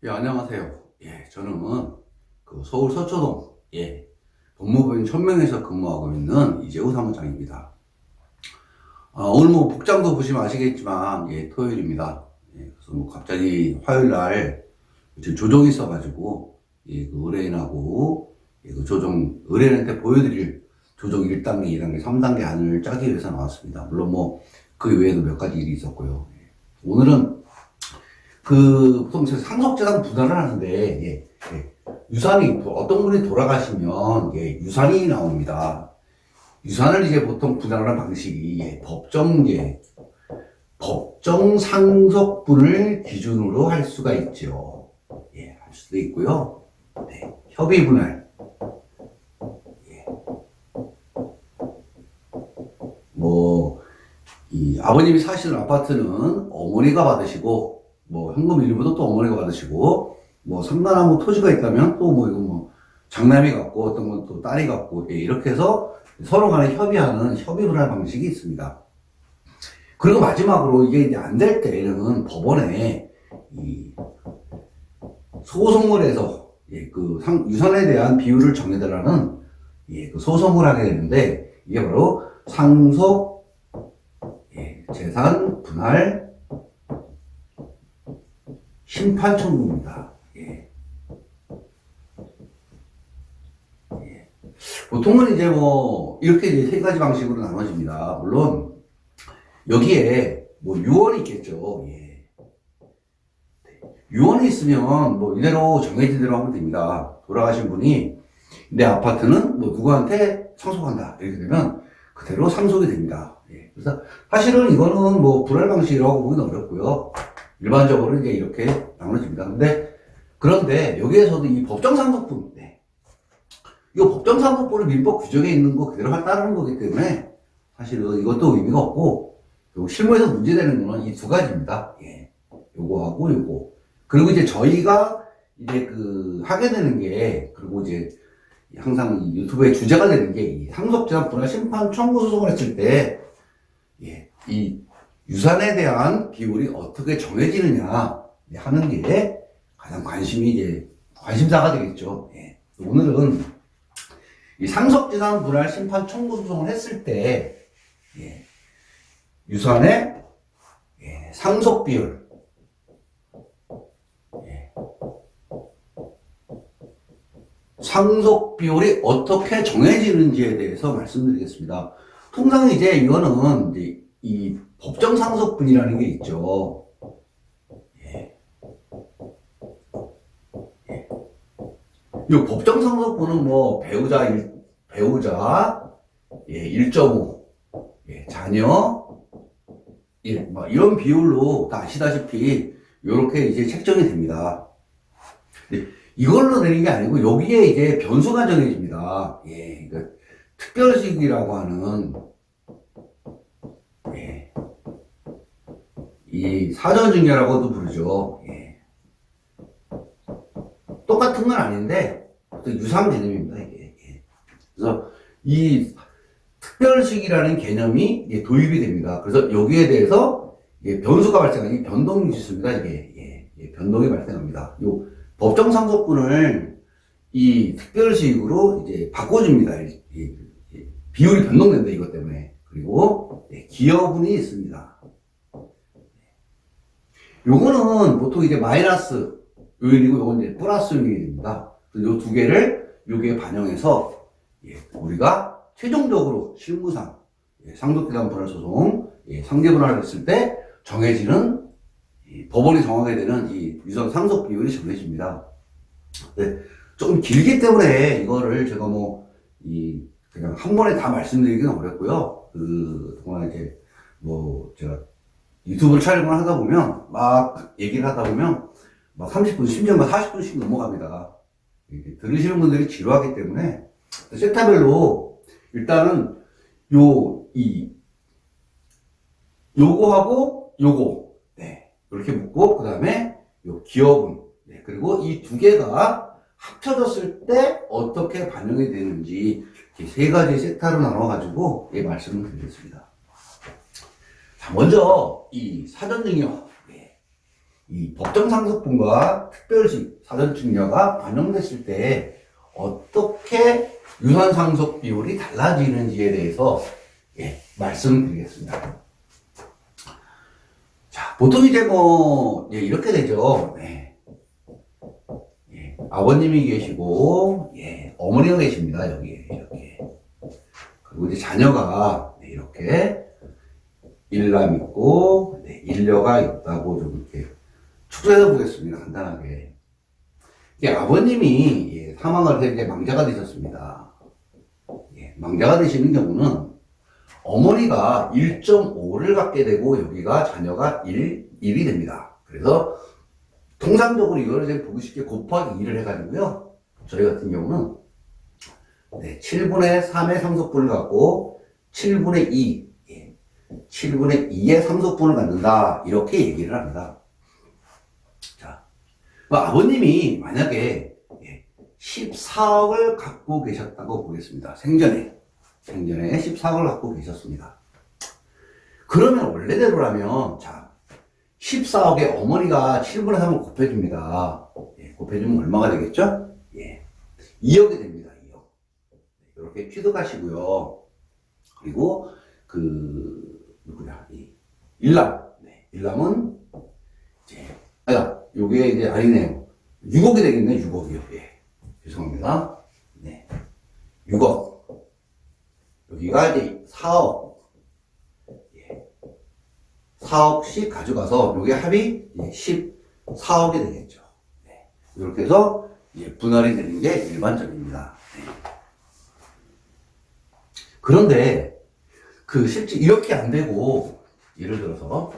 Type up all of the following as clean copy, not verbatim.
예, 안녕하세요. 예, 저는 그 서울 서초동, 예, 법무부인 천명에서 근무하고 있는 이재우 사무장입니다. 오늘 뭐 복장도 보시면 아시겠지만, 예, 토요일입니다. 예, 그래서 뭐 갑자기 화요일 날 지금 조정이 있어가지고, 예, 그 의뢰인하고, 예, 그 의뢰인한테 보여드릴 조정 1단계, 2단계, 3단계 안을 짜기 위해서 나왔습니다. 물론 뭐, 그 외에도 몇 가지 일이 있었고요. 예. 오늘은 보통 상속재산 분할을 하는데, 예, 예. 유산이, 어떤 분이 돌아가시면, 예, 유산이 나옵니다. 유산을 이제 보통 분할하는 방식이, 예, 법정 상속분을 기준으로 할 수가 있죠. 예, 할 수도 있고요. 네, 협의 분할. 예. 아버님이 사시는 아파트는 어머니가 받으시고, 뭐 현금 일부도 또 어머니가 받으시고, 뭐 상가나무 토지가 있다면 또 뭐 이거 뭐 장남이 갖고 어떤 건 또 딸이 갖고, 예, 이렇게 해서 서로 간에 협의하는 협의 분할 방식이 있습니다. 그리고 마지막으로 이게 이제 안 될 때는 법원에 이 소송을 해서, 예, 유산에 대한 비율을 정해달라는, 예, 그 소송을 하게 되는데, 이게 바로 상속, 예, 재산 분할 심판 청구입니다. 예. 예. 보통은 이제 뭐 이렇게 이제 세 가지 방식으로 나눠집니다. 물론 여기에 뭐 유언이 있겠죠. 예. 유언이 있으면 뭐 이대로 정해진 대로 하면 됩니다. 돌아가신 분이 내 아파트는 뭐 누구한테 상속한다 이렇게 되면 그대로 상속이 됩니다. 예. 그래서 사실은 이거는 뭐 분할 방식이라고 보기는 어렵고요. 일반적으로 이제 이렇게 나눠집니다. 그런데 여기에서도 이 법정상속분, 네. 이 법정상속분은 민법 규정에 있는 거 그대로 따르는 거기 때문에 사실은 이것도 의미가 없고, 실무에서 문제되는 거는 이 두 가지입니다. 예. 요거하고 요거. 그리고 이제 저희가 이제 하게 되는 게, 그리고 이제 항상 이 유튜브의 주제가 되는 게 이 상속재산 분할 심판 청구 소송을 했을 때, 예, 이 유산에 대한 비율이 어떻게 정해지느냐 하는 게 가장 관심사가 되겠죠. 예. 오늘은 이 상속재산 분할 심판 청구 소송을 했을 때, 예, 유산의, 예, 상속 비율, 예, 상속 비율이 어떻게 정해지는지에 대해서 말씀드리겠습니다. 통상 이제 이거는 이제 이 법정 상속분이라는 게 있죠. 예. 예. 이 법정 상속분은 뭐 배우자, 예, 1.5, 예, 자녀 1, 뭐 이런 비율로 다 아시다시피 이렇게 이제 책정이 됩니다. 이걸로 되는 게 아니고 여기에 이제 변수가 정해집니다. 예, 그러니까 특별식이라고 하는, 예, 이 사전증여라고도 부르죠. 예. 똑같은 건 아닌데 또 유사한 개념입니다. 이게. 예. 그래서 이 특별식이라는 개념이 이제 도입이 됩니다. 그래서 여기에 대해서 변수가 발생하는 변동지수입니다. 이게. 예, 변동이 발생합니다. 요 법정 상속분을 이 특별식으로 이제 바꿔줍니다. 비율이 변동된다, 이것 때문에. 그리고, 예, 기여분이 있습니다. 요거는 보통 이제 마이너스 요인이고, 요건 이제 플러스 요인이 됩니다. 그래서 요 두 개를 여기에 반영해서, 예, 우리가 최종적으로 실무상, 예, 상속재산 분할 소송, 예, 상대 분할을 했을 때 정해지는, 법원이 정하게 되는 이 유산 상속 비율이 정해집니다. 네, 조금 길기 때문에 이거를 제가 그냥 한 번에 다 말씀드리기는 어렵고요. 동안 이제 제가 유튜브를 촬영을 하다 보면, 막 얘기를 하다 보면, 막 30분, 심지어 막 40분씩 넘어갑니다. 들으시는 분들이 지루하기 때문에, 섹터별로 일단은 요거하고 요거, 네, 이렇게 묶고, 그 다음에 요 기여분, 네, 그리고 이 두 개가 합쳐졌을 때 어떻게 반영이 되는지 세 가지 섹터로 나눠가지고 말씀을 드리겠습니다. 자, 먼저 이 사전증여, 네, 이 법정상속분과 특별시 사전증여가 반영됐을 때 어떻게 유산상속 비율이 달라지는지에 대해서 말씀드리겠습니다. 자, 보통 이제 뭐 이렇게 되죠. 아버님이 계시고 어머니가 계십니다. 여기에 이렇게. 그리고 이제 자녀가 이렇게 일남 있고 일녀가 있다고 좀 이렇게 추정해 보겠습니다. 간단하게. 아버님이 사망을 해서 이제 망자가 되셨습니다. 망자가 되시는 경우는 어머니가 1.5를 갖게 되고 여기가 자녀가 1이 됩니다. 그래서 통상적으로 이거를 이제 보기 쉽게 곱하기 2를 해가지고요. 저희 같은 경우는 7분의 3의 상속분을 갖고 7분의 2, 7분의 2의 상속분을 갖는다. 이렇게 얘기를 합니다. 자, 아버님이 만약에 14억을 갖고 계셨다고 보겠습니다. 생전에 14억을 갖고 계셨습니다. 그러면 원래대로라면, 자, 14억에 어머니가 7분의 3을 곱해줍니다. 곱해주면 얼마가 되겠죠? 2억이 됩니다. 2억. 이렇게 취득하시고요. 그리고 누구냐, 일남. 일남은, 요게 이제 아니네요. 6억이 되겠네, 6억이요. 죄송합니다. 6억. 여기가 이제 4억. 4억씩 가져가서 요게 합이 14억이 되겠죠. 이렇게 해서 분할이 되는 게 일반적입니다. 그런데 실제 이렇게 안 되고 예를 들어서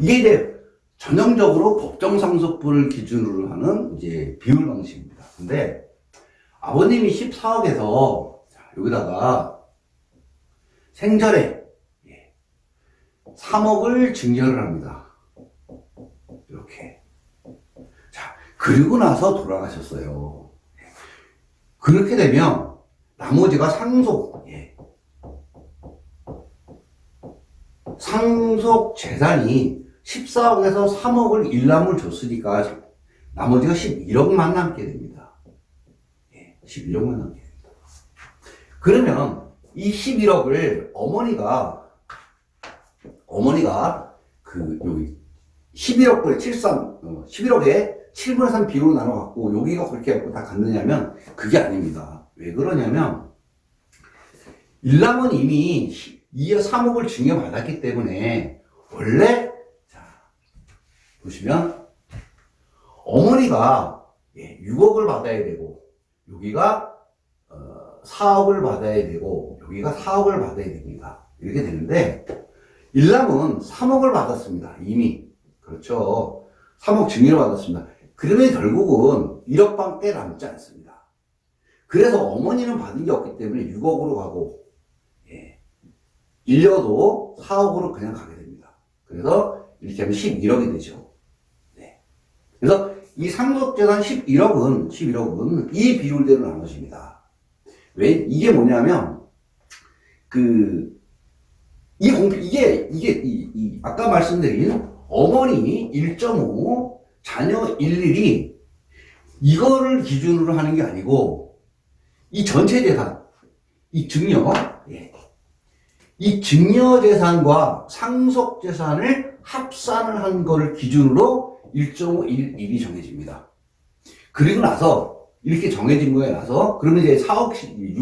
이게 이제 전형적으로 법정상속분을 기준으로 하는 이제 비율 방식입니다. 근데 아버님이 14억에서 여기다가 생전에 3억을 증여를 합니다. 이렇게. 자, 그리고 나서 돌아가셨어요. 그렇게 되면 나머지가 상속 재산이 14억에서 3억을 일남을 줬으니까 나머지가 11억만 남게 됩니다. 11억만 남게 됩니다. 그러면 이 11억을 어머니가 여기 11억분의 11억에 7분의 3 비율로 나눠갖고 여기가 그렇게 갖고 다 갔느냐면 그게 아닙니다. 왜 그러냐면 일남은 이미 2에 3억을 증여받았기 때문에 원래 보시면 어머니가 6억을 받아야 되고 여기가 4억을 받아야 되고 여기가 4억을 받아야 됩니다. 이렇게 되는데 일남은 3억을 받았습니다. 이미. 그렇죠. 3억 증여를 받았습니다. 그러면 결국은 1억밖에 남지 않습니다. 그래서 어머니는 받은 게 없기 때문에 6억으로 가고 일녀도 4억으로 그냥 가게 됩니다. 그래서 이렇게 하면 11억이 되죠. 그래서 이 상속재산 11억은 이 비율대로 나눠집니다. 왜? 이게 뭐냐면, 아까 말씀드린 어머니 1.5, 자녀 11이 이거를 기준으로 하는 게 아니고, 이 전체 재산, 이 증여 재산과 상속 재산을 합산을 한 거를 기준으로 1.5, 1이 정해집니다. 그리고 나서, 이렇게 정해진 거에 나서, 그러면 이제 4억이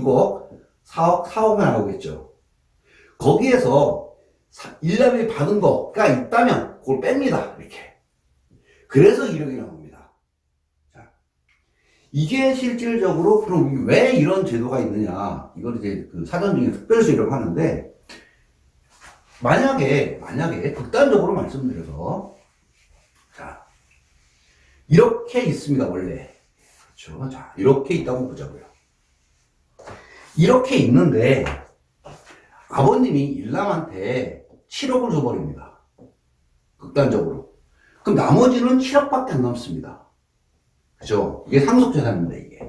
나오겠죠. 거기에서 일남이 받은 거가 있다면, 그걸 뺍니다. 이렇게. 그래서 1억이 나옵니다. 자, 이게 실질적으로, 그럼 왜 이런 제도가 있느냐. 이걸 이제 사전증여 특별수라고 하는데, 만약에, 극단적으로 말씀드려서, 자, 이렇게 있습니다, 원래. 그렇죠. 자, 이렇게 있다고 보자고요. 이렇게 있는데, 아버님이 일남한테 7억을 줘버립니다. 극단적으로. 그럼 나머지는 7억밖에 안 남습니다. 그죠? 이게 상속재산입니다, 이게.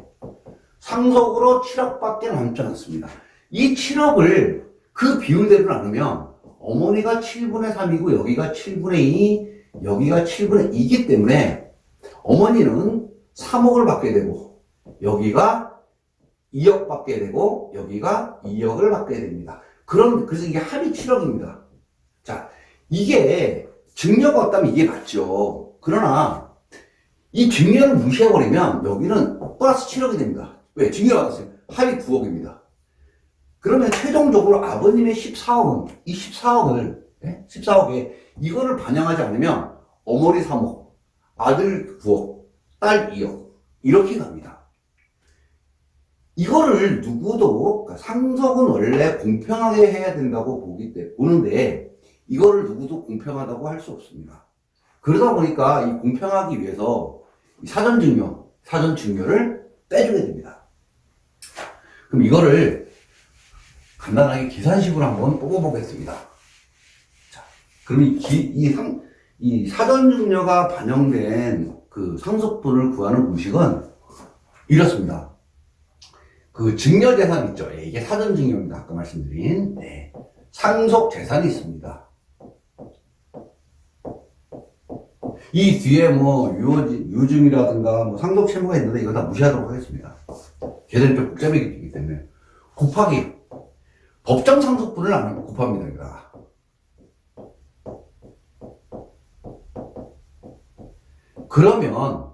상속으로 7억밖에 남지 않습니다. 이 7억을 그 비율대로 나누면, 어머니가 7분의 3이고, 여기가 7분의 2, 여기가 7분의 2이기 때문에 어머니는 3억을 받게 되고 여기가 2억 받게 되고 여기가 2억을 받게 됩니다. 그래서 이게 합이 7억입니다. 자, 이게 증여가 없다면 이게 맞죠. 그러나 이 증여를 무시해버리면 여기는 플러스 7억이 됩니다. 왜? 증여가 받았어요. 합이 9억입니다. 그러면 최종적으로 아버님의 14억은 이 14억을 14억에 이거를 반영하지 않으면 어머니 3억, 아들 9억, 딸 2억 이렇게 갑니다. 이거를 누구도 그러니까 상속은 원래 공평하게 해야 된다고 보는데 이거를 누구도 공평하다고 할 수 없습니다. 그러다 보니까 이 공평하기 위해서 사전 증여를 빼주게 됩니다. 그럼 이거를 간단하게 계산식으로 한번 뽑아보겠습니다. 자, 그럼 이 사전 증여가 반영된 그 상속분을 구하는 공식은 이렇습니다. 그 증여 재산 있죠? 이게 사전 증여입니다. 아까 말씀드린 상속 재산이 있습니다. 이 뒤에 뭐 유증이라든가 뭐 상속 채무가 있는데 이거 다 무시하도록 하겠습니다. 계산이 좀 복잡하기 때문에 곱하기 법정 상속분을 안 곱합니다. 이거다. 그러면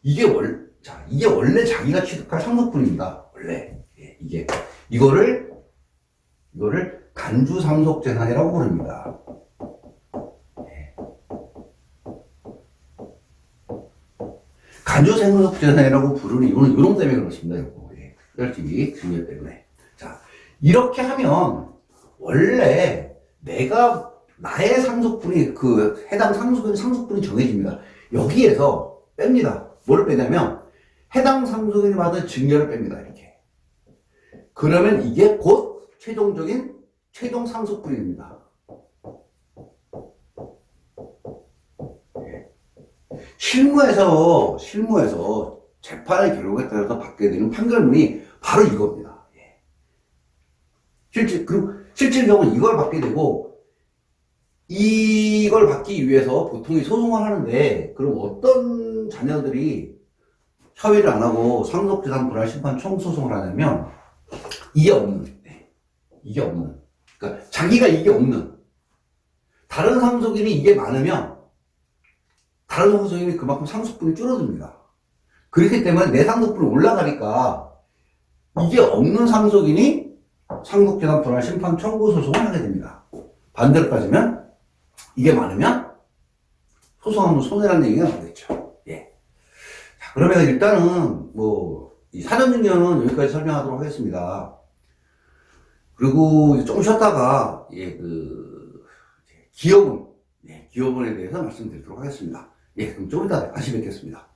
이게 원래 자기가 취득할 상속분입니다. 원래 이거를 간주 상속 재산이라고 부릅니다. 간주 상속 재산이라고 부르는 이유는 이런 때문에 그렇습니다. 특별지 증여 때문에. 자, 이렇게 하면 원래 나의 상속분이 해당 상속분이 정해집니다. 여기에서 뺍니다. 뭐를 빼냐면 해당 상속인이 받은 증여를 뺍니다. 이렇게. 그러면 이게 곧 최종 상속분입니다. 실무에서 재판의 결과에 따라서 받게 되는 판결문이 바로 이겁니다. 실질적으로 이걸 받게 되고, 이걸 받기 위해서 보통 소송을 하는데, 그럼 어떤 자녀들이 협의를 안 하고 상속재산 분할 심판 청구소송을 하냐면, 이게 없는. 그러니까 자기가 이게 없는. 다른 상속인이 이게 많으면, 다른 상속인이 그만큼 상속분이 줄어듭니다. 그렇기 때문에 내 상속분이 올라가니까, 이게 없는 상속인이 상속재산 분할 심판 청구 소송을 하게 됩니다. 반대로 따지면 이게 많으면 소송하면 손해라는 얘기가 나오겠죠. 자, 그러면 일단은 이 사전증여는 여기까지 설명하도록 하겠습니다. 그리고 좀 쉬었다가 기여분에 대해서 말씀드리도록 하겠습니다. 그럼 좀 이따 다시 뵙겠습니다.